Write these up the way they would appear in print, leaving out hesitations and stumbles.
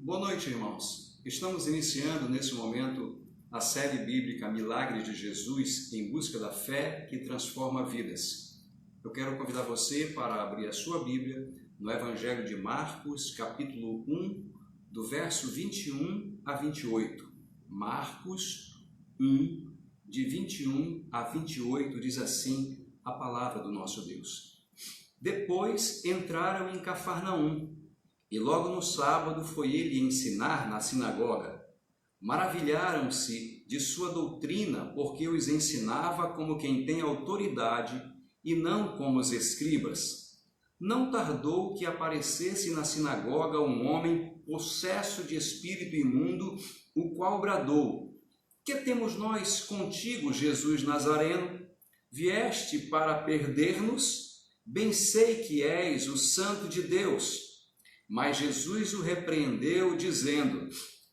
Boa noite, irmãos. Estamos iniciando nesse momento a série bíblica Milagres de Jesus em busca da fé que transforma vidas. Eu quero convidar você para abrir a sua Bíblia no Evangelho de Marcos, capítulo 1, do verso 21 a 28. Marcos 1, de 21 a 28, diz assim a palavra do nosso Deus. Depois entraram em Cafarnaum, e logo no sábado foi ele ensinar na sinagoga. Maravilharam-se de sua doutrina, porque os ensinava como quem tem autoridade e não como os escribas. Não tardou que aparecesse na sinagoga um homem possesso de espírito imundo, o qual bradou: Que temos nós contigo, Jesus Nazareno? Vieste para perder-nos? Bem sei que és o Santo de Deus. Mas Jesus o repreendeu, dizendo: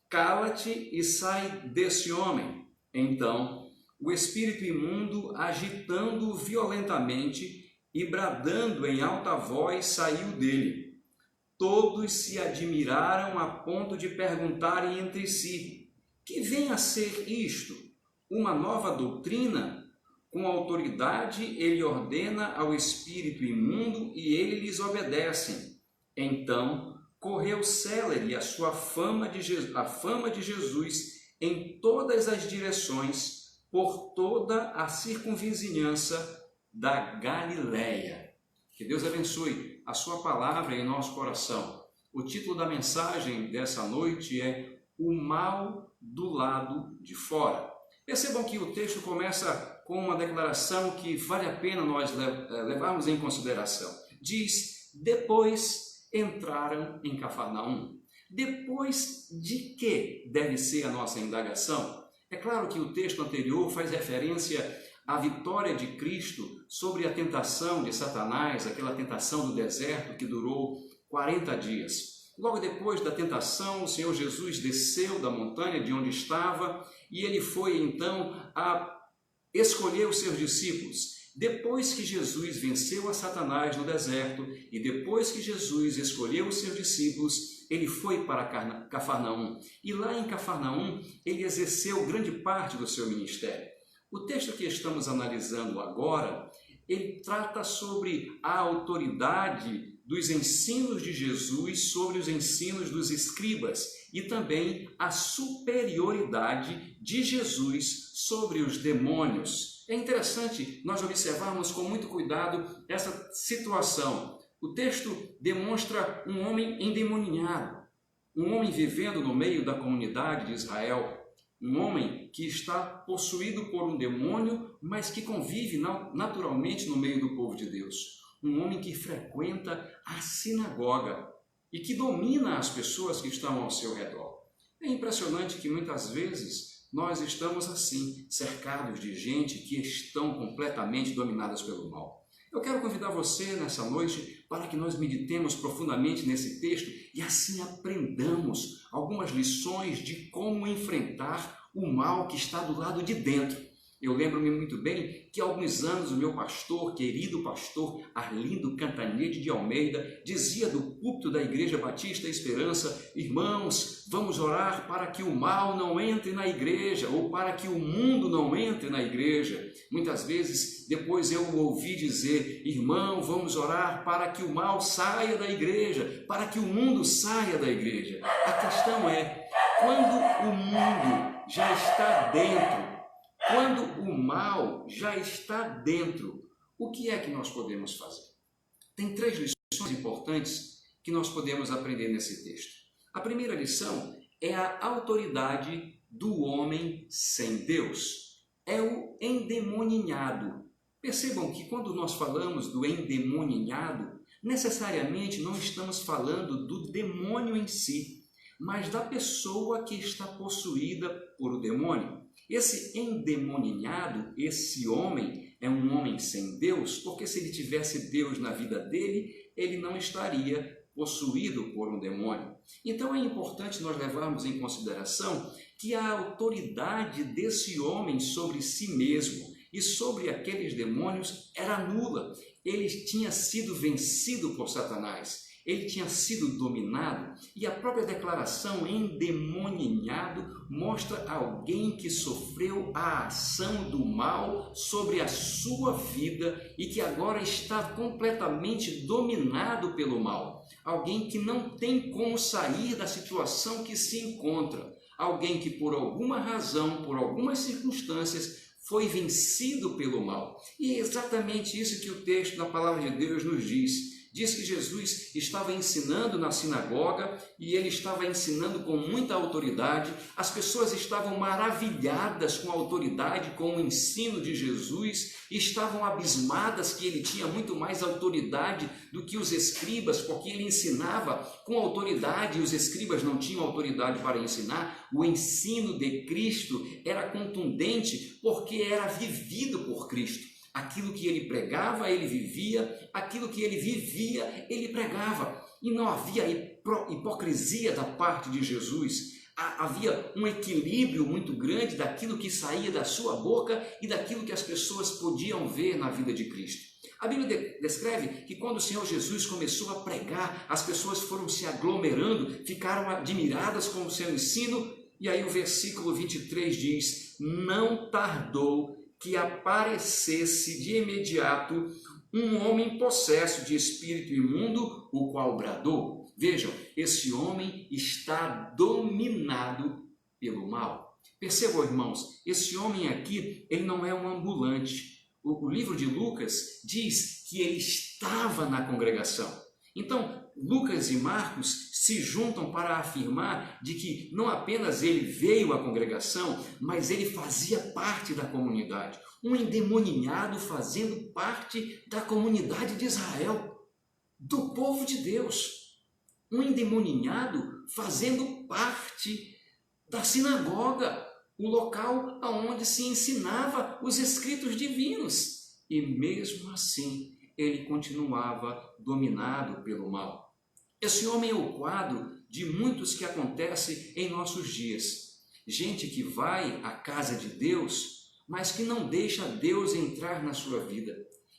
Cala-te e sai desse homem. Então, o espírito imundo, agitando-o violentamente e bradando em alta voz, saiu dele. Todos se admiraram a ponto de perguntarem entre si: Que vem a ser isto? Uma nova doutrina? Com autoridade ele ordena ao espírito imundo e eles lhes obedecem. Então, correu célere a fama de Jesus em todas as direções, por toda a circunvizinhança da Galileia. Que Deus abençoe a sua palavra em nosso coração. O título da mensagem dessa noite é O Mal do Lado de Fora. Percebam que o texto começa com uma declaração que vale a pena nós levarmos em consideração. Diz: depois entraram em Cafarnaum. Depois de que deve ser a nossa indagação? É claro que o texto anterior faz referência à vitória de Cristo sobre a tentação de Satanás, aquela tentação do deserto que durou 40 dias. Logo depois da tentação, o Senhor Jesus desceu da montanha de onde estava e ele foi então a escolher os seus discípulos. Depois que Jesus venceu a Satanás no deserto e depois que Jesus escolheu os seus discípulos, ele foi para Cafarnaum. E lá em Cafarnaum, ele exerceu grande parte do seu ministério. O texto que estamos analisando agora, ele trata sobre a autoridade dos ensinos de Jesus sobre os ensinos dos escribas e também a superioridade de Jesus sobre os demônios. É interessante nós observarmos com muito cuidado essa situação. O texto demonstra um homem endemoniado, um homem vivendo no meio da comunidade de Israel, um homem que está possuído por um demônio, mas que convive naturalmente no meio do povo de Deus. Um homem que frequenta a sinagoga e que domina as pessoas que estão ao seu redor. É impressionante que muitas vezes nós estamos assim, cercados de gente que estão completamente dominadas pelo mal. Eu quero convidar você nessa noite para que nós meditemos profundamente nesse texto e assim aprendamos algumas lições de como enfrentar o mal que está do lado de dentro. Eu lembro-me muito bem que há alguns anos o meu pastor, querido pastor Arlindo Cantanhede de Almeida, dizia do púlpito da Igreja Batista Esperança: irmãos, vamos orar para que o mal não entre na igreja, ou para que o mundo não entre na igreja. Muitas vezes depois eu ouvi dizer: irmão, vamos orar para que o mal saia da igreja, para que o mundo saia da igreja. A questão é, quando o mundo já está dentro, quando o mal já está dentro, o que é que nós podemos fazer? Tem 3 lições importantes que nós podemos aprender nesse texto. A primeira lição é a autoridade do homem sem Deus. É o endemoninhado. Percebam que quando nós falamos do endemoninhado, necessariamente não estamos falando do demônio em si, mas da pessoa que está possuída por o demônio. Esse endemoninhado, esse homem, é um homem sem Deus, porque se ele tivesse Deus na vida dele, ele não estaria possuído por um demônio. Então é importante nós levarmos em consideração que a autoridade desse homem sobre si mesmo e sobre aqueles demônios era nula. Ele tinha sido vencido por Satanás. ele tinha sido dominado, e a própria declaração endemoninhado mostra alguém que sofreu a ação do mal sobre a sua vida e que agora está completamente dominado pelo mal. Alguém que não tem como sair da situação que se encontra. Alguém que por alguma razão, por algumas circunstâncias, foi vencido pelo mal. E é exatamente isso que o texto da palavra de Deus nos diz. Diz que Jesus estava ensinando na sinagoga e ele estava ensinando com muita autoridade. As pessoas estavam maravilhadas com a autoridade, com o ensino de Jesus, e estavam abismadas que ele tinha muito mais autoridade do que os escribas, porque ele ensinava com autoridade e os escribas não tinham autoridade para ensinar. O ensino de Cristo era contundente porque era vivido por Cristo. Aquilo que ele pregava, ele vivia, aquilo que ele vivia, ele pregava. E não havia hipocrisia da parte de Jesus. Havia um equilíbrio muito grande daquilo que saía da sua boca e daquilo que as pessoas podiam ver na vida de Cristo. A Bíblia descreve que quando o Senhor Jesus começou a pregar, as pessoas foram se aglomerando, ficaram admiradas com o seu ensino, e aí o versículo 23 diz: não tardou que aparecesse de imediato um homem possesso de espírito imundo, o qual bradou. Vejam, esse homem está dominado pelo mal. Percebam, irmãos, esse homem aqui, ele não é um ambulante. O livro de Lucas diz que ele estava na congregação. Então, Lucas e Marcos se juntam para afirmar de que não apenas ele veio à congregação, mas ele fazia parte da comunidade. Um endemoninhado fazendo parte da comunidade de Israel, do povo de Deus. Um endemoninhado fazendo parte da sinagoga, o local onde se ensinava os escritos divinos. E mesmo assim, ele continuava dominado pelo mal. Esse homem é o quadro de muitos que acontece em nossos dias. Gente que vai à casa de Deus, mas que não deixa Deus entrar na sua vida.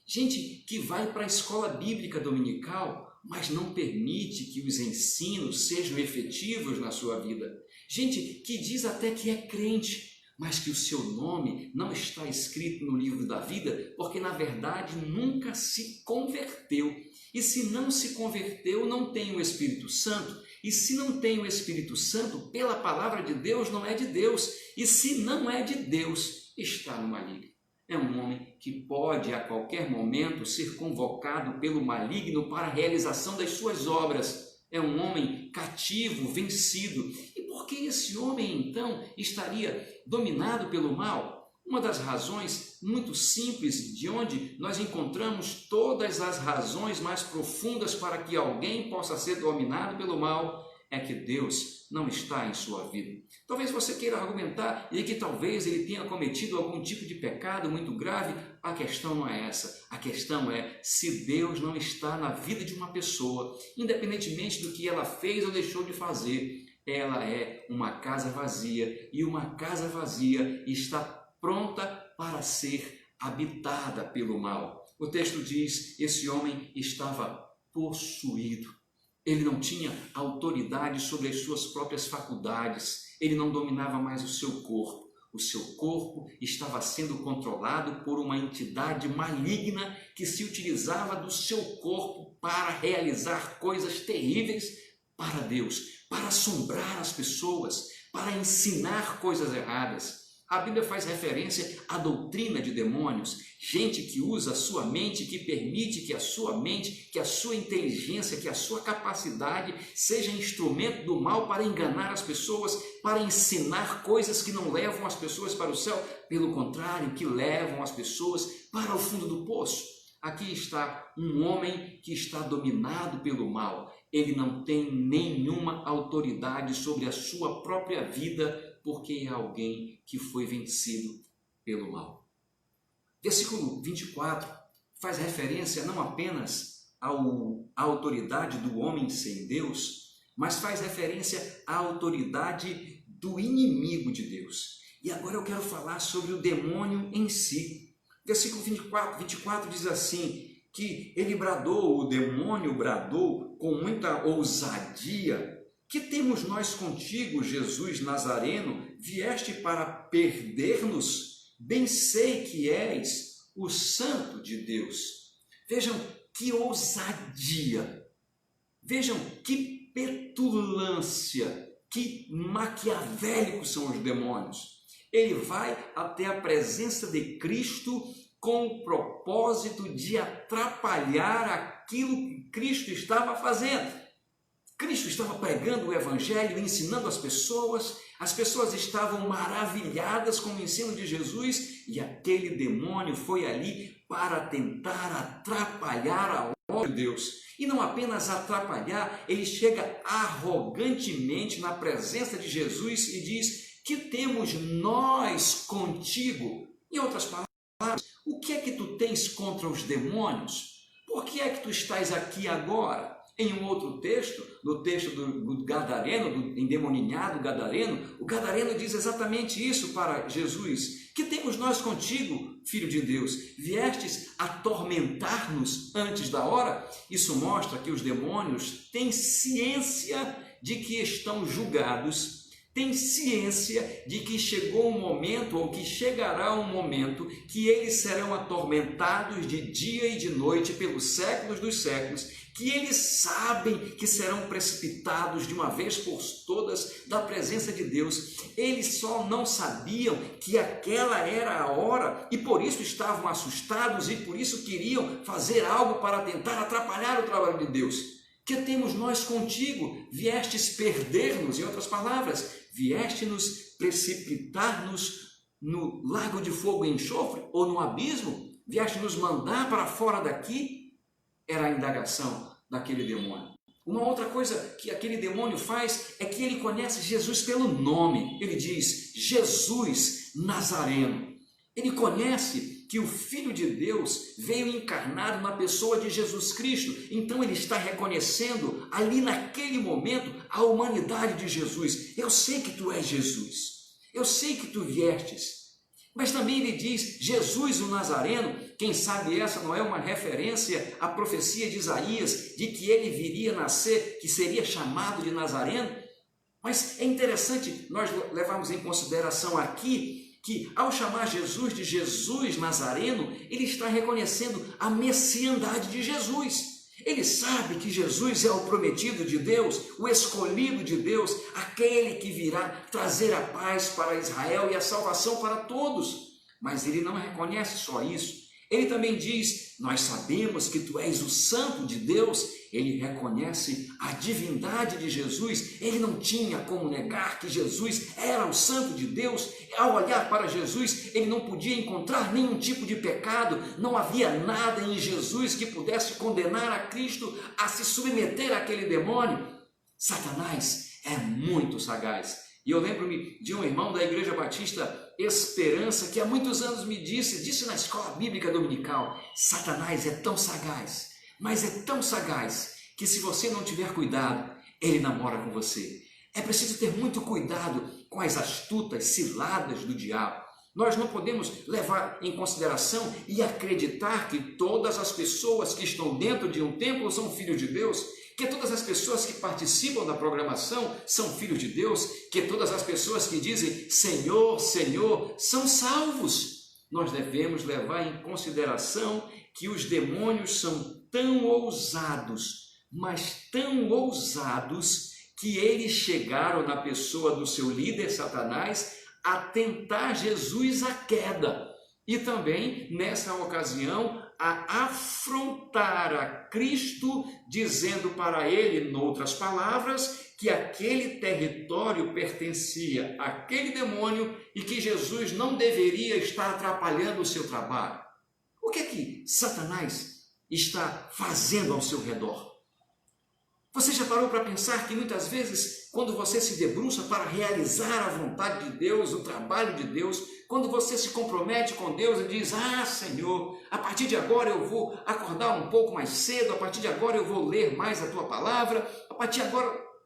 Gente que vai para a escola bíblica dominical, mas não permite que os ensinos sejam efetivos na sua vida. Gente que diz até que é crente, mas que o seu nome não está escrito no livro da vida, porque na verdade nunca se converteu. E se não se converteu, não tem o Espírito Santo. E se não tem o Espírito Santo, pela palavra de Deus, não é de Deus. E se não é de Deus, está no maligno. É um homem que pode a qualquer momento ser convocado pelo maligno para a realização das suas obras. É um homem cativo, vencido. E por que esse homem, então, estaria dominado pelo mal? Uma das razões muito simples de onde nós encontramos todas as razões mais profundas para que alguém possa ser dominado pelo mal é que Deus não está em sua vida. Talvez você queira argumentar e que talvez ele tenha cometido algum tipo de pecado muito grave. A questão não é essa. A questão é se Deus não está na vida de uma pessoa, independentemente do que ela fez ou deixou de fazer, ela é uma casa vazia, e uma casa vazia está pronta para ser habitada pelo mal. O texto diz: esse homem estava possuído. Ele não tinha autoridade sobre as suas próprias faculdades. Ele não dominava mais o seu corpo. O seu corpo estava sendo controlado por uma entidade maligna que se utilizava do seu corpo para realizar coisas terríveis para Deus, para assombrar as pessoas, para ensinar coisas erradas. A Bíblia faz referência à doutrina de demônios, gente que usa a sua mente, que permite que a sua mente, que a sua inteligência, que a sua capacidade seja instrumento do mal para enganar as pessoas, para ensinar coisas que não levam as pessoas para o céu, pelo contrário, que levam as pessoas para o fundo do poço. Aqui está um homem que está dominado pelo mal. Ele não tem nenhuma autoridade sobre a sua própria vida, porque é alguém que foi vencido pelo mal. Versículo 24 faz referência não apenas à autoridade do homem sem Deus, mas faz referência à autoridade do inimigo de Deus. E agora eu quero falar sobre o demônio em si. Versículo 24 diz assim, que ele bradou, o demônio bradou com muita ousadia: que temos nós contigo, Jesus Nazareno? Vieste para perder-nos? Bem sei que és o Santo de Deus. Vejam que ousadia, vejam que petulância, que maquiavélicos são os demônios. Ele vai até a presença de Cristo com o propósito de atrapalhar aquilo que Cristo estava fazendo. Cristo estava pregando o Evangelho, ensinando as pessoas estavam maravilhadas com o ensino de Jesus, e aquele demônio foi ali para tentar atrapalhar a obra de Deus. E não apenas atrapalhar, ele chega arrogantemente na presença de Jesus e diz: que temos nós contigo? Em outras palavras, o que é que tu tens contra os demônios? Por que é que tu estás aqui agora? Em um outro texto, no texto do Gadareno, do endemoninhado Gadareno, o Gadareno diz exatamente isso para Jesus: que temos nós contigo, Filho de Deus? Viestes atormentar-nos antes da hora? Isso mostra que os demônios têm ciência de que estão julgados, têm ciência de que chegou um momento, ou que chegará um momento, que eles serão atormentados de dia e de noite pelos séculos dos séculos, que eles sabem que serão precipitados de uma vez por todas da presença de Deus. Eles só não sabiam que aquela era a hora, e por isso estavam assustados, e por isso queriam fazer algo para tentar atrapalhar o trabalho de Deus. Que temos nós contigo? Viestes perder-nos, em outras palavras, vieste-nos precipitar-nos no lago de fogo e enxofre, ou no abismo? Vieste nos mandar para fora daqui? Era a indagação daquele demônio. Uma outra coisa que aquele demônio faz é que ele conhece Jesus pelo nome. Ele diz: Jesus Nazareno. Ele conhece que o Filho de Deus veio encarnado na pessoa de Jesus Cristo. Então ele está reconhecendo ali naquele momento a humanidade de Jesus. Eu sei que tu és Jesus. Eu sei que tu viestes. Mas também ele diz Jesus o Nazareno. Quem sabe essa não é uma referência à profecia de Isaías, de que ele viria nascer, que seria chamado de Nazareno? Mas é interessante nós levarmos em consideração aqui que, ao chamar Jesus de Jesus Nazareno, ele está reconhecendo a messiandade de Jesus. Ele sabe que Jesus é o prometido de Deus, o escolhido de Deus, aquele que virá trazer a paz para Israel e a salvação para todos. Mas ele não reconhece só isso. Ele também diz: nós sabemos que tu és o Santo de Deus. Ele reconhece a divindade de Jesus. Ele não tinha como negar que Jesus era o Santo de Deus. Ao olhar para Jesus, ele não podia encontrar nenhum tipo de pecado. Não havia nada em Jesus que pudesse condenar a Cristo a se submeter àquele demônio. Satanás é muito sagaz. E eu lembro-me de um irmão da Igreja Batista Esperança, que há muitos anos me disse na escola bíblica dominical: Satanás é tão sagaz, mas é tão sagaz, que se você não tiver cuidado, ele namora com você. É preciso ter muito cuidado com as astutas ciladas do diabo. Nós não podemos levar em consideração e acreditar que todas as pessoas que estão dentro de um templo são filhos de Deus, que todas as pessoas que participam da programação são filhos de Deus, que todas as pessoas que dizem Senhor, Senhor, são salvos. Nós devemos levar em consideração que os demônios são tão ousados, mas tão ousados, que eles chegaram na pessoa do seu líder Satanás a tentar Jesus à queda. E também, nessa ocasião, a afrontar a Cristo, dizendo para ele, noutras palavras, que aquele território pertencia àquele demônio e que Jesus não deveria estar atrapalhando o seu trabalho. O que é que Satanás está fazendo ao seu redor? Você já parou para pensar que muitas vezes, quando você se debruça para realizar a vontade de Deus, o trabalho de Deus, quando você se compromete com Deus e diz: ah, Senhor, a partir de agora eu vou acordar um pouco mais cedo, a partir de agora eu vou ler mais a Tua palavra, a partir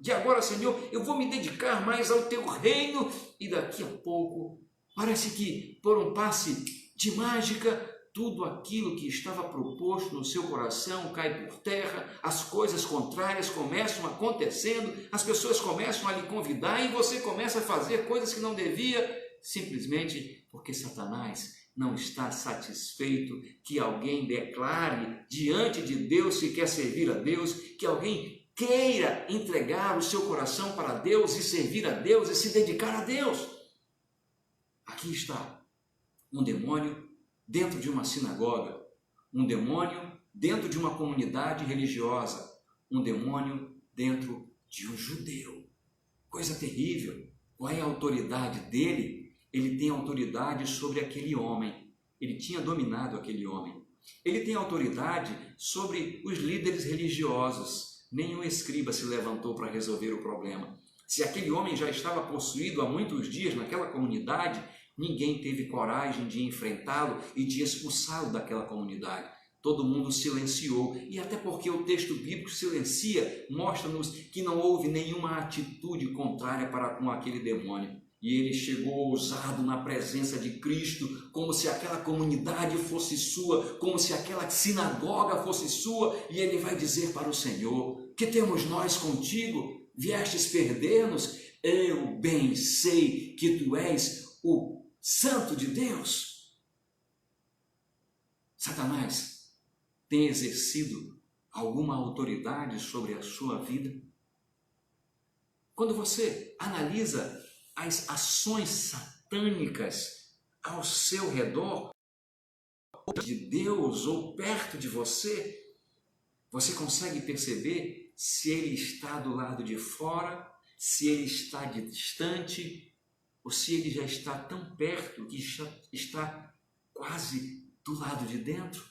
de agora, Senhor, eu vou me dedicar mais ao Teu reino, e daqui a pouco, parece que por um passe de mágica, tudo aquilo que estava proposto no seu coração cai por terra, as coisas contrárias começam acontecendo, as pessoas começam a lhe convidar e você começa a fazer coisas que não devia, simplesmente porque Satanás não está satisfeito que alguém declare diante de Deus que quer servir a Deus, que alguém queira entregar o seu coração para Deus e servir a Deus e se dedicar a Deus. Aqui está um demônio dentro de uma sinagoga, um demônio dentro de uma comunidade religiosa, um demônio dentro de um judeu. Coisa terrível. Qual é a autoridade dele? Ele tem autoridade sobre aquele homem. Ele tinha dominado aquele homem. Ele tem autoridade sobre os líderes religiosos. Nenhum escriba se levantou para resolver o problema. Se aquele homem já estava possuído há muitos dias naquela comunidade, ninguém teve coragem de enfrentá-lo e de expulsá-lo daquela comunidade. Todo mundo silenciou, e até porque o texto bíblico silencia, mostra-nos que não houve nenhuma atitude contrária para com aquele demônio. E ele chegou ousado na presença de Cristo, como se aquela comunidade fosse sua, como se aquela sinagoga fosse sua, e ele vai dizer para o Senhor: que temos nós contigo? Viestes perder-nos? Eu bem sei que tu és o Santo de Deus. Satanás tem exercido alguma autoridade sobre a sua vida? Quando você analisa as ações satânicas ao seu redor, de Deus ou perto de você, você consegue perceber se ele está do lado de fora, se ele está distante, ou se ele já está tão perto que está quase do lado de dentro?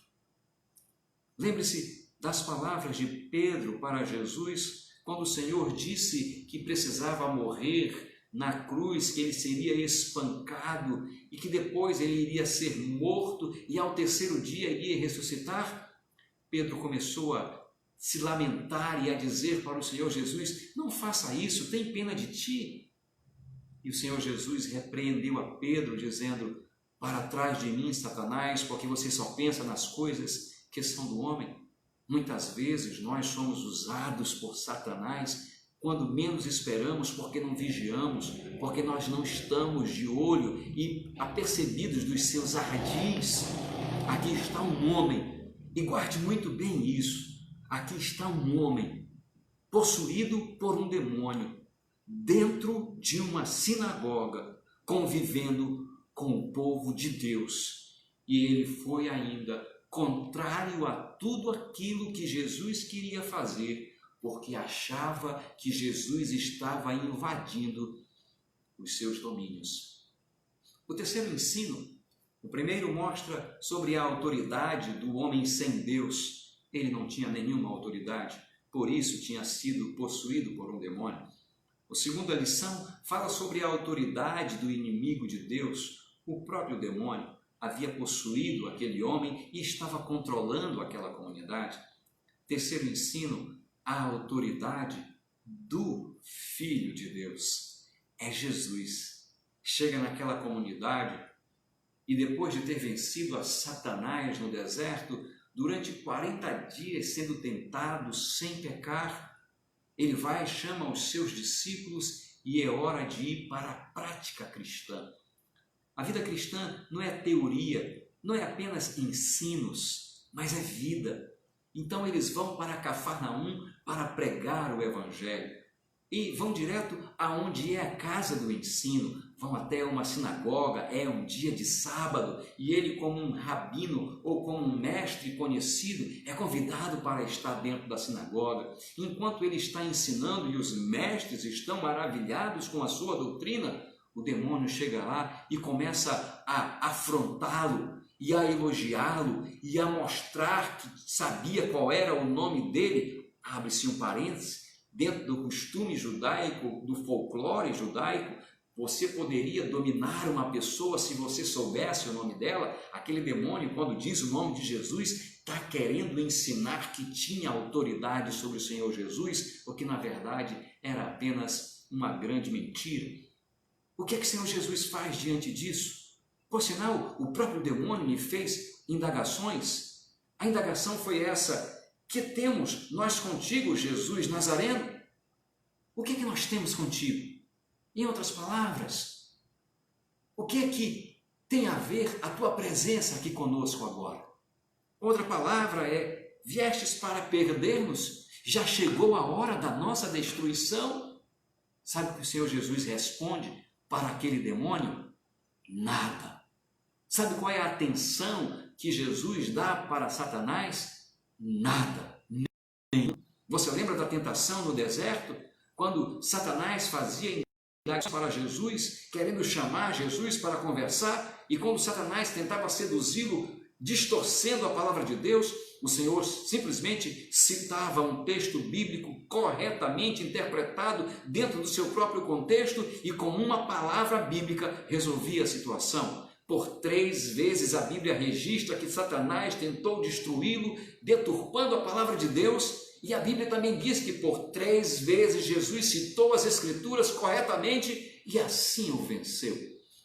Lembre-se das palavras de Pedro para Jesus, quando o Senhor disse que precisava morrer na cruz, que ele seria espancado e que depois ele iria ser morto e ao terceiro dia iria ressuscitar. Pedro começou a se lamentar e a dizer para o Senhor Jesus: não faça isso, tem pena de ti. E o Senhor Jesus repreendeu a Pedro dizendo: para trás de mim, Satanás, porque você só pensa nas coisas que são do homem. Muitas vezes nós somos usados por Satanás quando menos esperamos, porque não vigiamos, porque nós não estamos de olho e apercebidos dos seus ardis. Aqui está um homem, e guarde muito bem isso, aqui está um homem possuído por um demônio, dentro de uma sinagoga, convivendo com o povo de Deus. E ele foi ainda contrário a tudo aquilo que Jesus queria fazer, porque achava que Jesus estava invadindo os seus domínios. O terceiro ensino, o primeiro mostra sobre a autoridade do homem sem Deus. Ele não tinha nenhuma autoridade, por isso tinha sido possuído por um demônio. A segunda lição fala sobre a autoridade do inimigo de Deus. O próprio demônio havia possuído aquele homem e estava controlando aquela comunidade. Terceiro ensino, a autoridade do Filho de Deus. É Jesus. Chega naquela comunidade e depois de ter vencido a Satanás no deserto, durante 40 dias sendo tentado sem pecar, ele vai, chama os seus discípulos e é hora de ir para a prática cristã. A vida cristã não é teoria, não é apenas ensinos, mas é vida. Então eles vão para Cafarnaum para pregar o Evangelho e vão direto aonde é a casa do ensino, vão até uma sinagoga, é um dia de sábado e ele, como um rabino ou como um mestre conhecido, é convidado para estar dentro da sinagoga. Enquanto ele está ensinando e os mestres estão maravilhados com a sua doutrina, o demônio chega lá e começa a afrontá-lo e a elogiá-lo e a mostrar que sabia qual era o nome dele. Abre-se um parênteses, dentro do costume judaico, do folclore judaico, você poderia dominar uma pessoa se você soubesse o nome dela. Aquele demônio, quando diz o nome de Jesus, está querendo ensinar que tinha autoridade sobre o Senhor Jesus, porque na verdade era apenas uma grande mentira. O que é que o Senhor Jesus faz diante disso? Por sinal, o próprio demônio me fez indagações. A indagação foi essa: que temos nós contigo, Jesus Nazareno? O que é que nós temos contigo? Em outras palavras, o que é que tem a ver a tua presença aqui conosco agora? Outra palavra é: viestes para perder-nos? Já chegou a hora da nossa destruição? Sabe o que o Senhor Jesus responde para aquele demônio? Nada. Sabe qual é a atenção que Jesus dá para Satanás? Nada. Você lembra da tentação no deserto? Quando Satanás fazia indagações para Jesus, querendo chamar Jesus para conversar, e quando Satanás tentava seduzi-lo, distorcendo a palavra de Deus, o Senhor simplesmente citava um texto bíblico corretamente interpretado dentro do seu próprio contexto e com uma palavra bíblica resolvia a situação. Por 3 vezes a Bíblia registra que Satanás tentou destruí-lo, deturpando a palavra de Deus, e a Bíblia também diz que por 3 vezes Jesus citou as Escrituras corretamente e assim o venceu.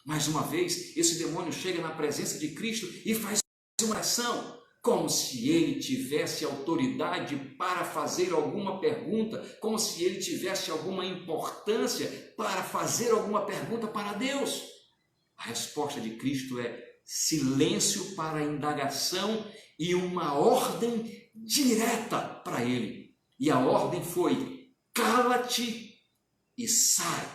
Mais uma vez, esse demônio chega na presença de Cristo e faz uma oração, como se ele tivesse autoridade para fazer alguma pergunta, como se ele tivesse alguma importância para fazer alguma pergunta para Deus. A resposta de Cristo é silêncio para a indagação e uma ordem direta para ele. E a ordem foi: cala-te e sai.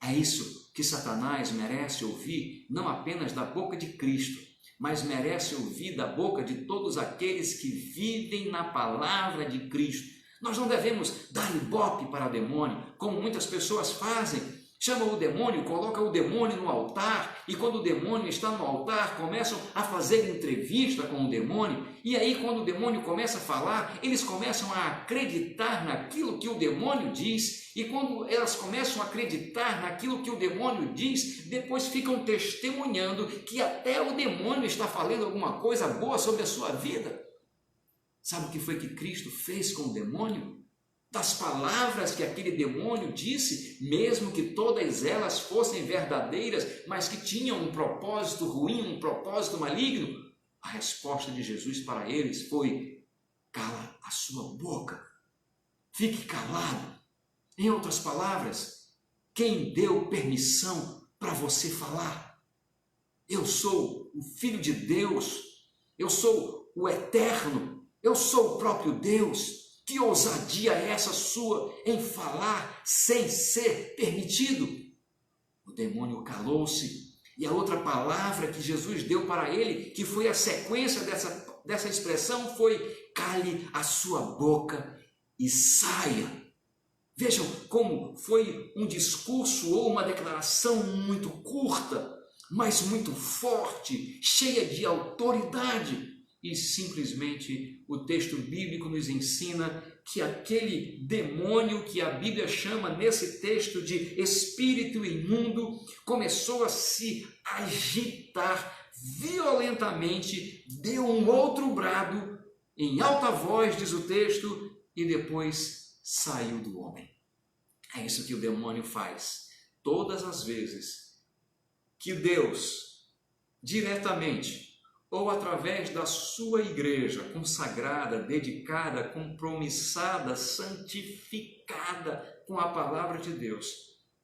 É isso que Satanás merece ouvir, não apenas da boca de Cristo, mas merece ouvir da boca de todos aqueles que vivem na palavra de Cristo. Nós não devemos dar ibope para o demônio, como muitas pessoas fazem. Chama o demônio, coloca o demônio no altar, e quando o demônio está no altar, começam a fazer entrevista com o demônio, e aí quando o demônio começa a falar, eles começam a acreditar naquilo que o demônio diz, e quando elas começam a acreditar naquilo que o demônio diz, depois ficam testemunhando que até o demônio está falando alguma coisa boa sobre a sua vida. Sabe o que foi que Cristo fez com o demônio? Das palavras que aquele demônio disse, mesmo que todas elas fossem verdadeiras, mas que tinham um propósito ruim, um propósito maligno, a resposta de Jesus para eles foi: cala a sua boca, fique calado. Em outras palavras, quem deu permissão para você falar? Eu sou o Filho de Deus, eu sou o Eterno, eu sou o próprio Deus. Que ousadia é essa sua em falar sem ser permitido? O demônio calou-se, e a outra palavra que Jesus deu para ele, que foi a sequência dessa expressão, foi: cale a sua boca e saia. Vejam como foi um discurso ou uma declaração muito curta, mas muito forte, cheia de autoridade. E simplesmente o texto bíblico nos ensina que aquele demônio que a Bíblia chama nesse texto de espírito imundo começou a se agitar violentamente, deu um outro brado em alta voz, diz o texto, e depois saiu do homem. É isso que o demônio faz. Todas as vezes que Deus diretamente ou através da sua igreja consagrada, dedicada, compromissada, santificada com a palavra de Deus,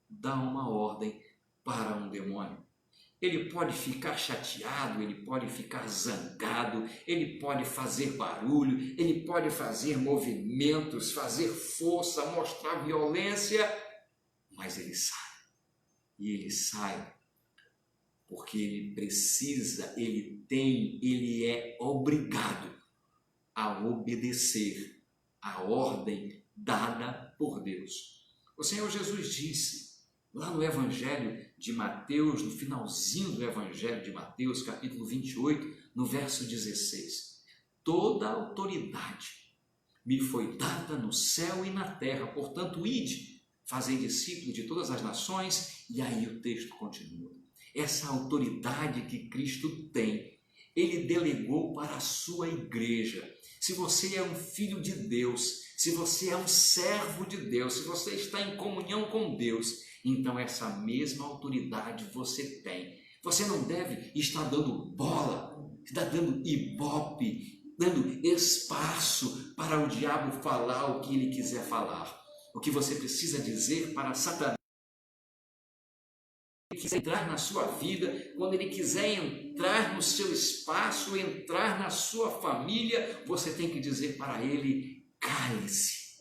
dá uma ordem para um demônio. Ele pode ficar chateado, ele pode ficar zangado, ele pode fazer barulho, ele pode fazer movimentos, fazer força, mostrar violência, mas ele sai. E ele sai porque ele precisa, ele é obrigado a obedecer a ordem dada por Deus. O Senhor Jesus disse, lá no Evangelho de Mateus, no finalzinho do Evangelho de Mateus, capítulo 28, no verso 16, toda autoridade me foi dada no céu e na terra, portanto, ide, fazei discípulos de todas as nações, e aí o texto continua. Essa autoridade que Cristo tem, ele delegou para a sua igreja. Se você é um filho de Deus, se você é um servo de Deus, se você está em comunhão com Deus, então essa mesma autoridade você tem. Você não deve estar dando bola, está dando ibope, dando espaço para o diabo falar o que ele quiser falar. O que você precisa dizer para Satanás, ele quiser entrar na sua vida, quando ele quiser entrar no seu espaço, entrar na sua família, você tem que dizer para ele: cale-se.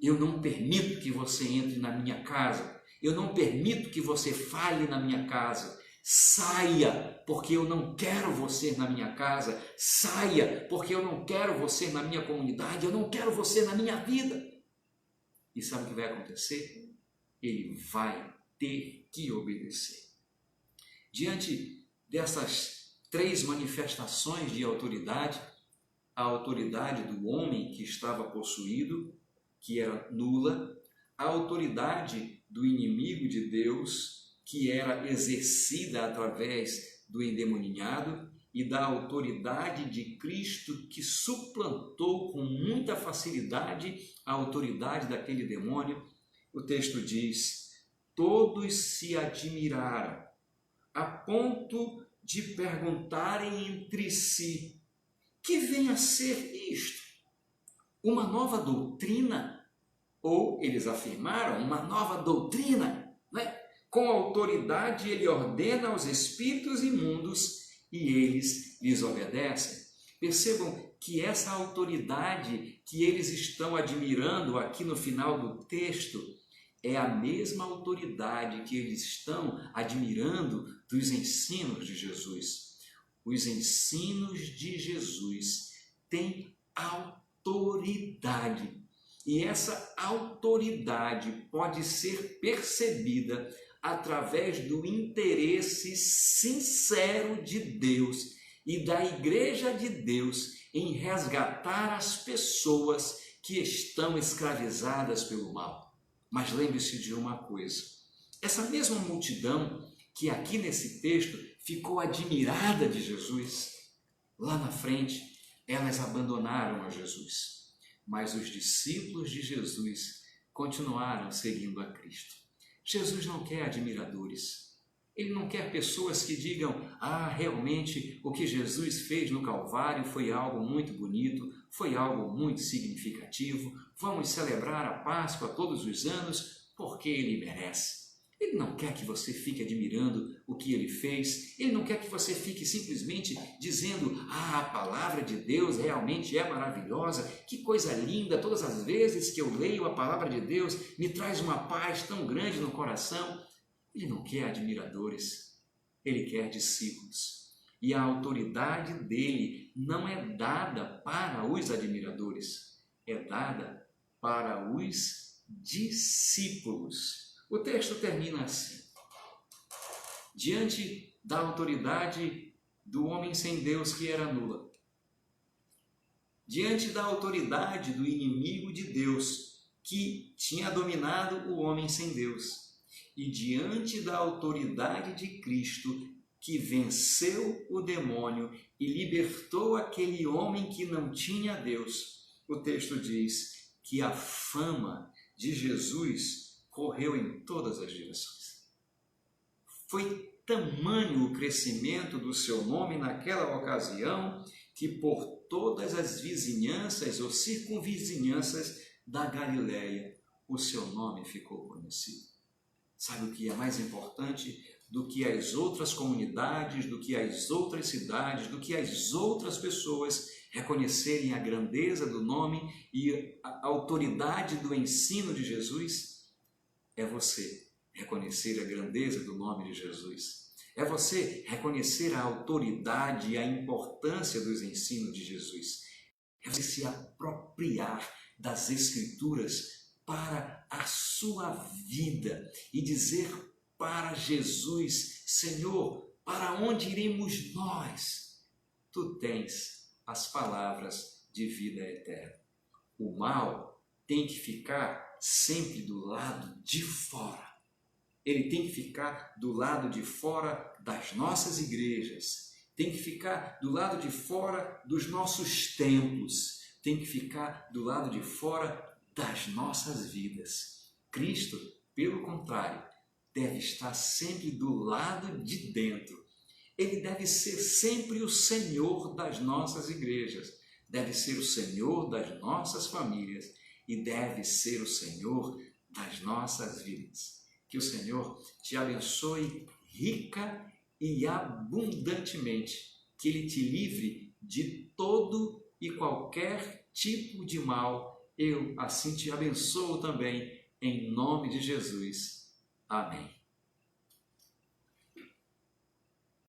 Eu não permito que você entre na minha casa. Eu não permito que você fale na minha casa. Saia, porque eu não quero você na minha casa. Saia, porque eu não quero você na minha comunidade. Eu não quero você na minha vida. E sabe o que vai acontecer? Ele vai ter que obedecer. Diante dessas 3 manifestações de autoridade, a autoridade do homem que estava possuído, que era nula, a autoridade do inimigo de Deus, que era exercida através do endemoninhado, e da autoridade de Cristo, que suplantou com muita facilidade a autoridade daquele demônio. O texto diz: todos se admiraram, a ponto de perguntarem entre si: que vem a ser isto? Uma nova doutrina? Ou, eles afirmaram, uma nova doutrina, né? Com autoridade ele ordena aos espíritos imundos e eles lhes obedecem. Percebam que essa autoridade que eles estão admirando aqui no final do texto é a mesma autoridade que eles estão admirando dos ensinos de Jesus. Os ensinos de Jesus têm autoridade. E essa autoridade pode ser percebida através do interesse sincero de Deus e da Igreja de Deus em resgatar as pessoas que estão escravizadas pelo mal. Mas lembre-se de uma coisa: essa mesma multidão que aqui nesse texto ficou admirada de Jesus, lá na frente elas abandonaram a Jesus. Mas os discípulos de Jesus continuaram seguindo a Cristo. Jesus não quer admiradores. Ele não quer pessoas que digam: realmente o que Jesus fez no Calvário foi algo muito bonito, foi algo muito significativo, vamos celebrar a Páscoa todos os anos porque Ele merece. Ele não quer que você fique admirando o que Ele fez. Ele não quer que você fique simplesmente dizendo: a palavra de Deus realmente é maravilhosa, que coisa linda, todas as vezes que eu leio a palavra de Deus me traz uma paz tão grande no coração. Ele não quer admiradores, Ele quer discípulos. E a autoridade dele não é dada para os admiradores, é dada para os discípulos. O texto termina assim: diante da autoridade do homem sem Deus que era nula, diante da autoridade do inimigo de Deus que tinha dominado o homem sem Deus, e diante da autoridade de Cristo que venceu o demônio e libertou aquele homem que não tinha Deus, o texto diz que a fama de Jesus correu em todas as direções. Foi tamanho o crescimento do seu nome naquela ocasião que por todas as vizinhanças ou circunvizinhanças da Galileia o seu nome ficou conhecido. Sabe o que é mais importante do que as outras comunidades, do que as outras cidades, do que as outras pessoas reconhecerem a grandeza do nome e a autoridade do ensino de Jesus? É você reconhecer a grandeza do nome de Jesus. É você reconhecer a autoridade e a importância dos ensinos de Jesus. É você se apropriar das Escrituras para a sua vida e dizer para Jesus: Senhor, para onde iremos nós? Tu tens as palavras de vida eterna. O mal tem que ficar sempre do lado de fora. Ele tem que ficar do lado de fora das nossas igrejas, tem que ficar do lado de fora dos nossos templos, tem que ficar do lado de fora das nossas vidas. Cristo, pelo contrário, deve estar sempre do lado de dentro, Ele deve ser sempre o Senhor das nossas igrejas, deve ser o Senhor das nossas famílias e deve ser o Senhor das nossas vidas. Que o Senhor te abençoe rica e abundantemente, que Ele te livre de todo e qualquer tipo de mal. Eu assim te abençoo também, em nome de Jesus. Amém.